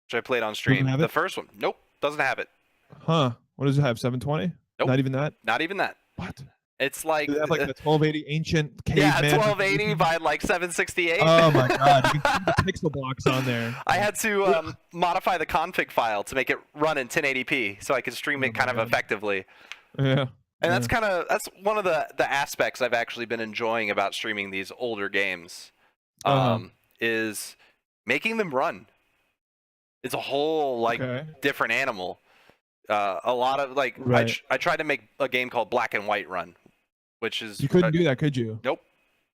which I played on stream. The first one, nope, doesn't have it. Huh? What does it have? 720? Nope. Not even that. Not even that. What? It's like they have like the 1280 ancient caveman. Yeah, 1280 by like 768. Oh my god, you can see the pixel blocks on there. I had to modify the config file to make it run in 1080p so I could stream it kind of effectively. Yeah. And that's one of the aspects I've actually been enjoying about streaming these older games, is making them run. It's a whole different animal. A lot of like I tried to make a game called Black and White run, which is you couldn't do that, could you? Nope.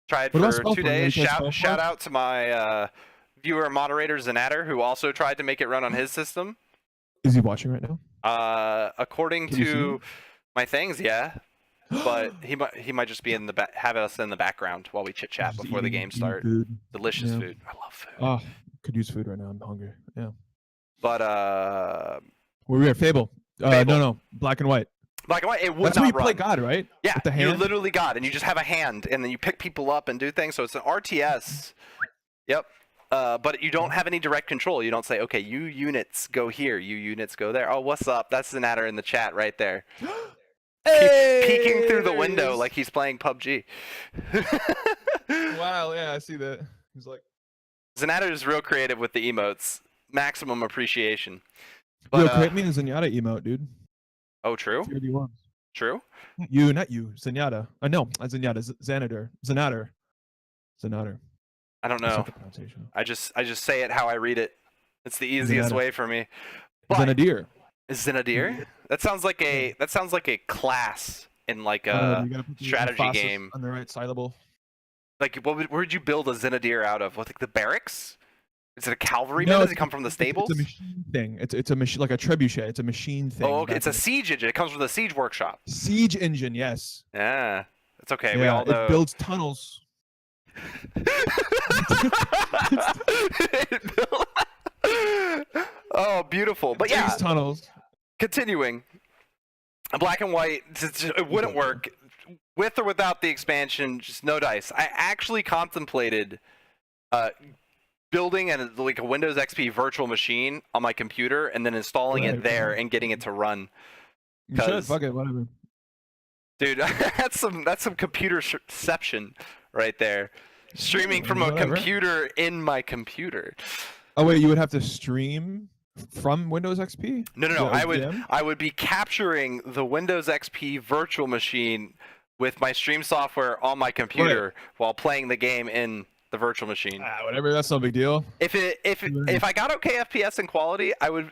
Tried for 2 days. Shout out to my viewer and moderator Zanatter, who also tried to make it run on his system. Is he watching right now? According to my things, yeah. But he might just be in the have us in the background while we chit chat before the game starts. Delicious food. I love food. Oh, could use food right now. I'm hungry. Yeah. But where we at? Fable. No, Black and White. Black and White. It would That's not where you run. play God, right? Yeah, with the hand? You're literally God, and you just have a hand, and then you pick people up and do things. So it's an RTS. Yep. But you don't have any direct control. You don't say, okay, you units go here, you units go there. Oh, what's up? That's Zanatter in the chat right there. Peeking through the window like he's playing PUBG. Wow, yeah, I see that. He's like, Zanatter is real creative with the emotes. Maximum appreciation. But, yo, create me a Zenyatta emote, dude. Oh, true? True? Not you, Zenyatta. No, Zenyatta, Xanator. Zenader. I don't That's know. not the pronunciation. I just say it how I read it. It's the easiest Zenader. way for me. But Zenadir. is Zenadir? That sounds like a class in like Whatever, a you gotta put the strategy emphasis game. on the right syllable. Like where'd you build a Zenadir out of? What, like the barracks? Is it a cavalryman? No, Does he come from the stables? It's a machine thing. It's a machine, like a trebuchet. It's a machine thing. Oh, okay. back It's a in the- siege engine. It comes from the siege workshop. siege engine. Yes. Yeah, it's okay. Yeah, We all know. it builds tunnels. Oh, beautiful. But Digs yeah, tunnels. continuing. Black and white, it wouldn't work. With or without the expansion, just no dice. I actually contemplated building like a Windows XP virtual machine on my computer and then installing it there and getting it to run. You should. Fuck it. Whatever. Dude, that's some computerception right there. Streaming from a Whatever. computer in my computer. Oh wait, you would have to stream from Windows XP? No. The ODM? I would be capturing the Windows XP virtual machine with my stream software on my computer while playing the game in the virtual machine. Whatever. That's no big deal. If I got okay FPS and quality, I would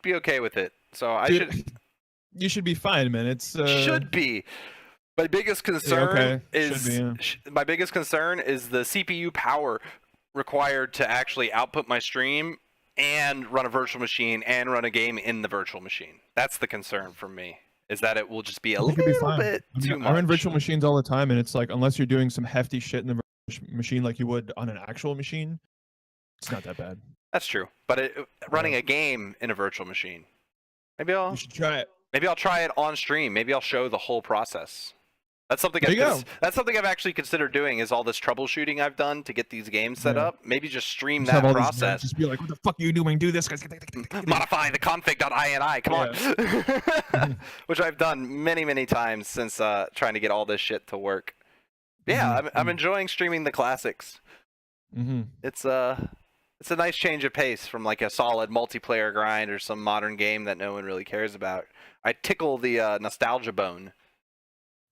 be okay with it. So You should be fine, man. It's should be. My biggest concern okay. is Should be, my biggest concern is the CPU power required to actually output my stream and run a virtual machine and run a game in the virtual machine. That's the concern for me. Is that it will just be a little bit too much. I run virtual machines all the time, and it's like unless you're doing some hefty shit in the virtual machine like you would on an actual machine, it's not that bad. That's true. But running a game in a virtual machine, maybe You should try it. Maybe I'll try it on stream. Maybe I'll show the whole process. That's something that's something I've actually considered doing. Is all this troubleshooting I've done to get these games set up. Maybe just stream that process. Just be like, what the fuck are you doing? Do this, guys. Modify the config.ini. Come on. Which I've done many times since trying to get all this shit to work. Yeah, I'm enjoying streaming the classics. It's a nice change of pace from like a solid multiplayer grind or some modern game that no one really cares about. I tickle the nostalgia bone.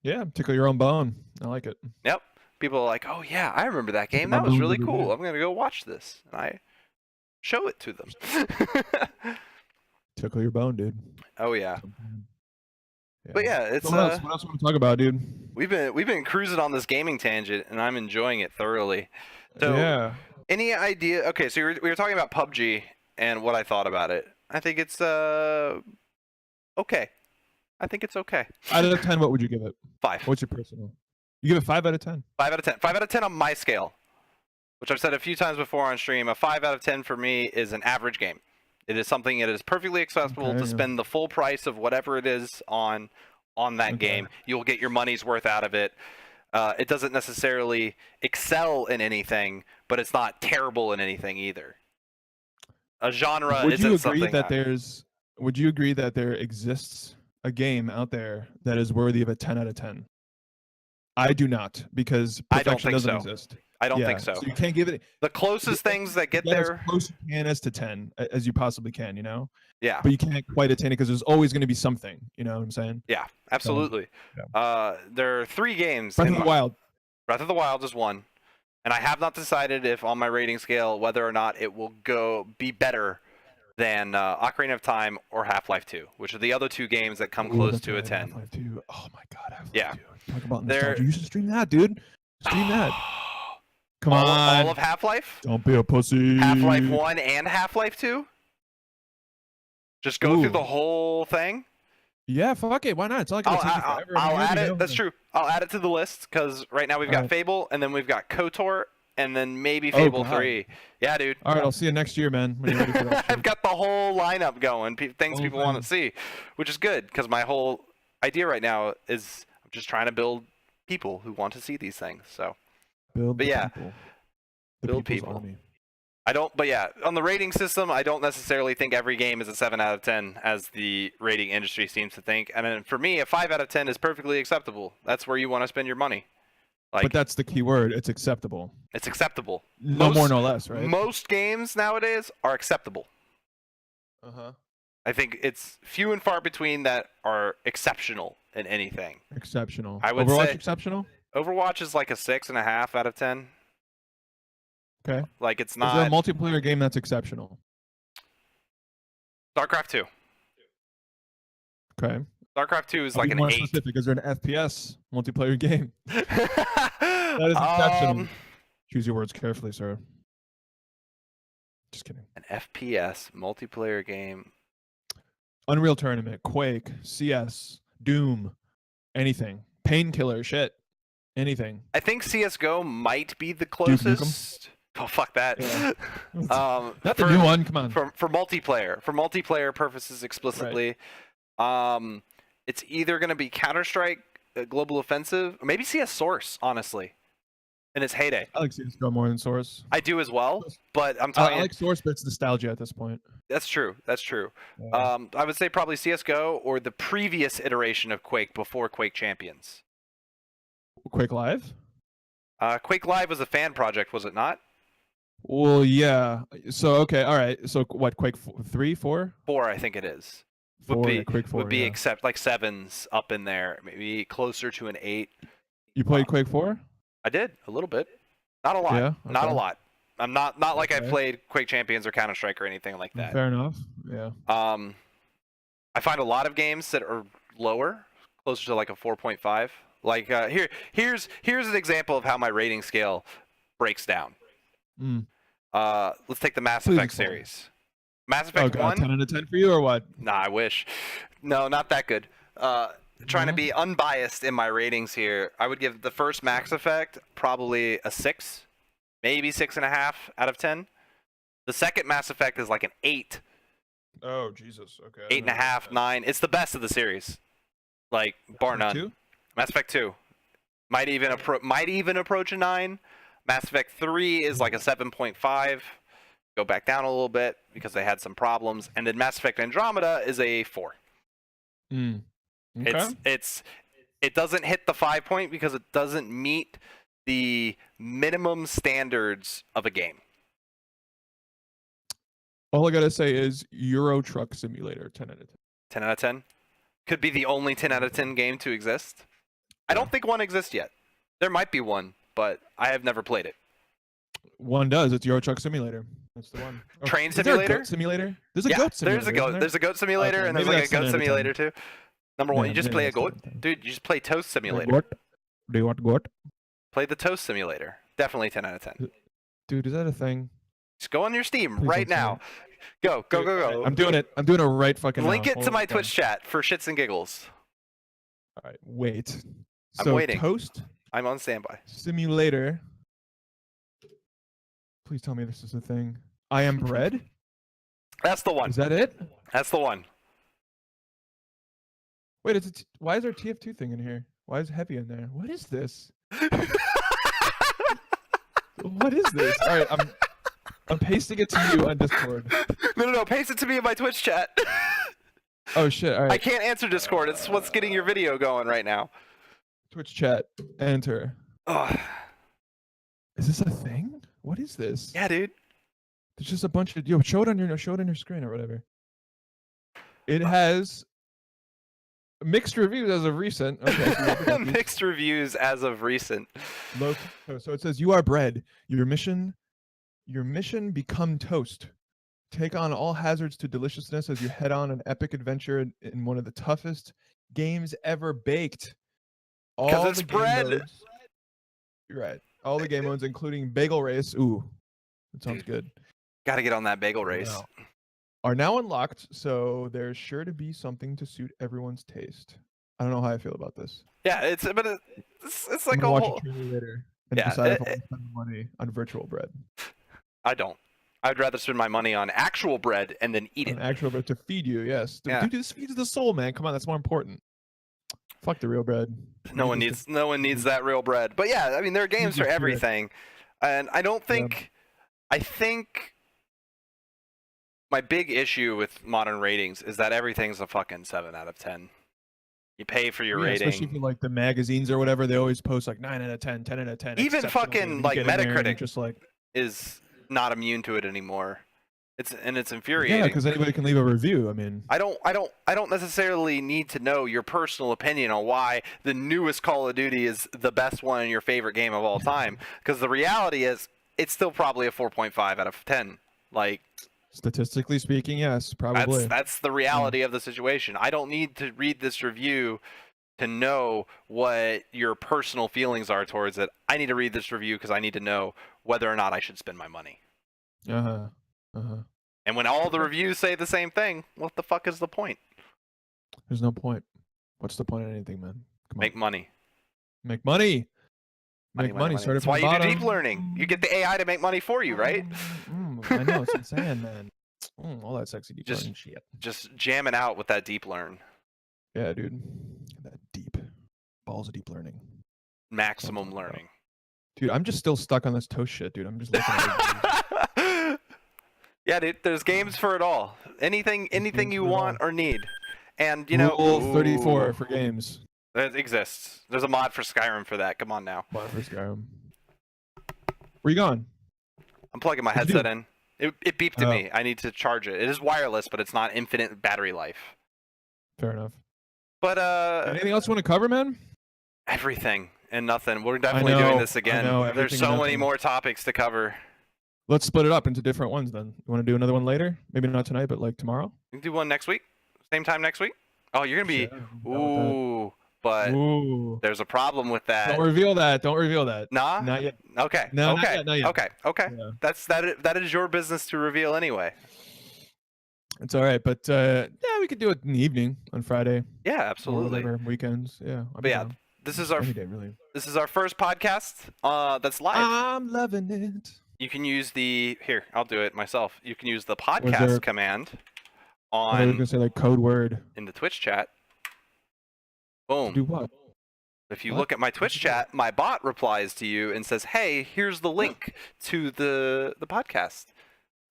Yeah, tickle your own bone. I like it. Yep. People are like, oh yeah, I remember that game. That was really cool. I'm going to go watch this. And I show it to them. Tickle your bone, dude. Oh yeah. But yeah, it's what else want to talk about, dude? We've been cruising on this gaming tangent and I'm enjoying it thoroughly. So yeah. Any idea? Okay, so we were talking about PUBG and what I thought about it. I think it's okay. I think it's okay. Out of 10, what would you give it? 5. What's your personal? You give it 5 out of 10. 5 out of 10. 5 out of 10 on my scale, which I've said a few times before on stream. A 5 out of 10 for me is an average game. It is something that is perfectly accessible to spend the full price of whatever it is on that game. You'll get your money's worth out of it. It doesn't necessarily excel in anything, but it's not terrible in anything either. A genre isn't something. Would you agree that there exists a game out there that is worthy of a 10 out of 10? I do not, because perfection doesn't exist. I don't think so. So you can't give it the closest things that get there as close you can as to 10 as you possibly can, you know? Yeah. But you can't quite attain it because there's always going to be something, you know what I'm saying? Yeah, absolutely. There are 3 games. Breath of the Wild. Breath of the Wild is one. And I have not decided if on my rating scale whether or not it will be better than Ocarina of Time or Half-Life 2, which are the other 2 games that come close to a 10. Half-Life 2. Oh my god, Half-Life 2. Talk about They're- nostalgia. You should stream that, dude. Stream that. Come all on. of Half-Life? Don't be a pussy. Half-Life 1 and Half-Life 2? Just go through the whole thing? Yeah, fuck it. Why not? It's not like it's forever. I'll add it. That's true. I'll add it to the list because right now we've got Fable, and then we've got KOTOR, and then maybe Fable 3. Yeah, dude. All right, I'll see you next year, man. When you're ready for that shit. I've got the whole lineup going, things people want to see, which is good because my whole idea right now is I'm just trying to build people who want to see these things. So, build people. Army. But yeah, on the rating system, I don't necessarily think every game is a 7 out of 10 as the rating industry seems to think. And then for me, a 5 out of 10 is perfectly acceptable. That's where you want to spend your money. But that's the key word. It's acceptable. It's acceptable. No more, no less, right? Most games nowadays are acceptable. I think it's few and far between that are exceptional in anything. Exceptional. I would Overwatch say exceptional? Overwatch is like a 6.5 out of 10. Okay. Like it's Is there a not multiplayer game that's exceptional? StarCraft 2. Okay. StarCraft 2 is I'll like be an more 8. specific. Is there an FPS multiplayer game that is exceptional? Choose your words carefully, sir. Just kidding. An FPS multiplayer game. Unreal Tournament, Quake, CS, Doom, anything. Painkiller, shit, anything. I think CS:GO might be the Duke Nukem? closest. Oh fuck that. Yeah. Not the for, new one. Come on. for multiplayer purposes explicitly. It's either going to be Counter-Strike, Global Offensive, or maybe CS Source, honestly, in its heyday. I like CS:GO more than Source. I do as well, but I'm I telling you, like Source, but it's nostalgia at this point. that's true. That's true. Yeah. I would say probably CS:GO or the previous iteration of Quake before Quake Champions. Quake Live? Quake Live was a fan project, was it not? Well, yeah. So okay, all right. So what? Quake 3, 4? 4, I think it is. 4, yeah, Quake 4. Would be yeah. except like 7's up in there, maybe closer to an 8. You played Quake 4? I did a little bit, not a lot. Yeah, Not a okay. lot. I'm not like I Okay. played Quake Champions or Counter Strike or anything like that. Fair enough. Yeah. I find a lot of games that are lower, closer to like a 4.5. Like here's an example of how my rating scale breaks down. Mm. Let's take the Mass Please Effect explain. series. Mass Oh Effect god, 1. 10 out of 10 for you or what? Nah, I wish. No, not that good. Trying to No? be unbiased in my ratings here, I would give the first Mass Effect probably a 6, maybe 6.5 out of 10. The second Mass Effect is like an 8, Oh Jesus. Okay. 8.5, 9. It's the best of the series, like bar none. 2? Mass Effect 2 might even approach a 9. Mass Effect 3 is like a 7.5. Go back down a little bit because they had some problems, and then Mass Effect Andromeda is a 4. Mm. Okay. It doesn't hit the 5 point because it doesn't meet the minimum standards of a game. All I gotta say is Euro Truck Simulator, 10 out of 10. 10 out of 10 could be the only 10 out of 10 game to exist. I don't think one exists yet. There might be one, but I have never played it. One does. It's Euro Truck Simulator. That's the one. Oh, Train is there a Simulator? goat simulator? There's a Yeah, goat simulator. there's a goat. isn't there? There's a goat simulator, Okay, and there's maybe like a that's goat 10 out of 10. simulator too. Number one, Yeah, you just maybe play a that's 10 goat, out of 10. dude. You just play Toast Simulator. Goat? Do you want goat? Play the Toast Simulator. Definitely 10 out of 10. Dude, is that a thing? Just go on your Steam Please right don't say now. Go. Alright, I'm doing it. I'm doing it right fucking Link now. it to Hold my on. Twitch chat for shits and giggles. All right, wait. I'm So waiting. Toast I'm on standby. Simulator. Please tell me this is a thing. I Am Bread? That's the one. Is that it? That's the one. Wait, why is there a TF2 thing in here? Why is heavy in there? What is this? What is this? All right, I'm pasting it to you on Discord. No. Paste it to me in my Twitch chat. Oh shit! All I right, can't answer Discord. It's what's getting your video going right now. Twitch chat. Enter. Ugh. Is this a thing? What is this? Yeah, dude. There's just a bunch of show it on your screen or whatever. It has mixed reviews as of recent. Okay, so you have Mixed reviews as of recent. so it says you are bread. Your mission become toast. Take on all hazards to deliciousness as you head on an epic adventure in one of the toughest games ever baked. All it's the game bread. modes- You're right. All the game modes, including Bagel Race. Ooh, that sounds good. Got to get on that bagel race. Wow. Are now unlocked, so there's sure to be something to suit everyone's taste. I don't know how I feel about this. Yeah, it's like I'm a gonna watch whole. a trailer later and Yeah, decide if I want to spend money on virtual bread. I don't. I'd rather spend my money on actual bread and then eat it. On actual bread to feed you, yes. Yeah. Dude, this feeds the soul, man. Come on, that's more important. Fuck the real bread. No one needs that real bread. But yeah, I mean there are games for just do it. everything, and I don't think. I think my big issue with modern ratings is that everything's a fucking 7 out of 10. You pay for your rating. Especially for like the magazines or whatever, they always post like 9 out of 10, 10 out of 10. Even exceptional fucking, game. You like, get in there and you're Metacritic just like Is not immune to it anymore. It's yeah, infuriating. because anybody can leave a review. I mean, I don't necessarily need to know your personal opinion on why the newest Call of Duty is the best one and your favorite game of all time. Because the reality is, it's still probably a 4.5 out of 10. Like, Statistically speaking, yes, probably. that's the reality of the situation. I don't need to read this review to know what your personal feelings are towards it. I need to read this review because I need to know whether or not I should spend my money. And when all the reviews say the same thing, what the fuck is the point? There's no point. What's the point of anything, man? Come on. Make money. Make money. Make money. Start That's why you do deep learning. You get the AI to make money for you, right? I know. It's insane, man. All that sexy deep learning shit. Just jamming out with that deep learn. Yeah, dude. That deep. Balls of deep learning. Maximum learning. Dude, I'm just still stuck on this toast shit, dude. I'm just looking at it. Yeah, dude. There's games for it all. Anything you want or need. And, you know... Rule 34 for games. That exists. There's a mod for Skyrim for that. Come on now. Mod for Skyrim. Where you going? I'm plugging my headset in. It beeped at me. I need to charge it. It is wireless, but it's not infinite battery life. Fair enough. But anything else you want to cover, man? Everything and nothing. We're definitely doing this again. There's so many more topics to cover. Let's split it up into different ones then. You want to do another one later? Maybe not tonight, but like tomorrow? We can do one next week. Same time next week. Oh, you're gonna be but there's a problem with that. Don't reveal that. Don't reveal that. Nah? Not yet. Okay. No, okay. Not yet. Okay. Yeah. That is your business to reveal anyway. It's all right, but yeah, we could do it in the evening on Friday. Yeah, absolutely. Or whatever, weekends. Yeah. But yeah, this is our first podcast that's live. I'm loving it. You can use here, I'll do it myself. You can use the podcast command on I was gonna say like code word in the Twitch chat. Boom. Do what? If you look at my Twitch chat, my bot replies to you and says, "Hey, here's the link to the podcast."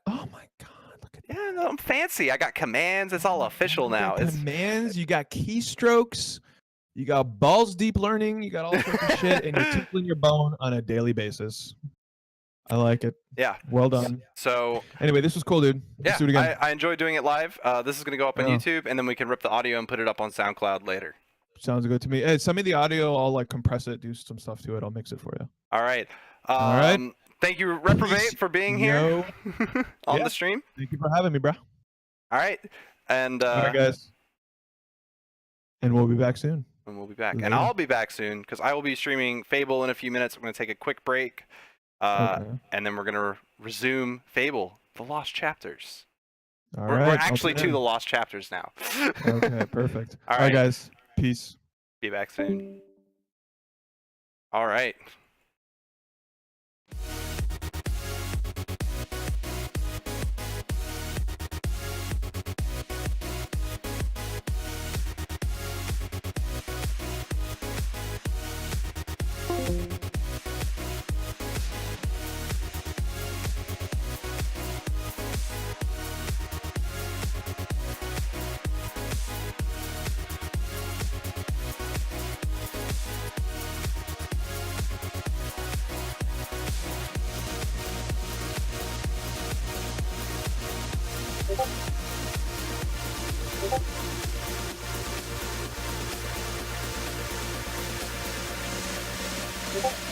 Oh my god, look at that. Yeah, no, I'm fancy. I got commands. It's all official now. You got commands, you got keystrokes, you got balls deep learning, you got all sorts of shit, and you're tickling your bone on a daily basis. I like it. Yeah. Well done. So anyway, this was cool, dude. Let's do it again. I enjoy doing it live. This is going to go up on YouTube, and then we can rip the audio and put it up on SoundCloud later. Sounds good to me. Hey, send me the audio. I'll like compress it, do some stuff to it. I'll mix it for you. All right. All right. Thank you, Reprobate, for being here on the stream. Thank you for having me, bro. All right. And all right, guys. And we'll be back soon. And we'll be back. And I'll be back soon because I will be streaming Fable in a few minutes. I'm going to take a quick break. And then we're going to resume Fable, The Lost Chapters. All we're right. actually to The Lost Chapters now. Okay, perfect. All right, guys. Peace. Be back soon. All right. you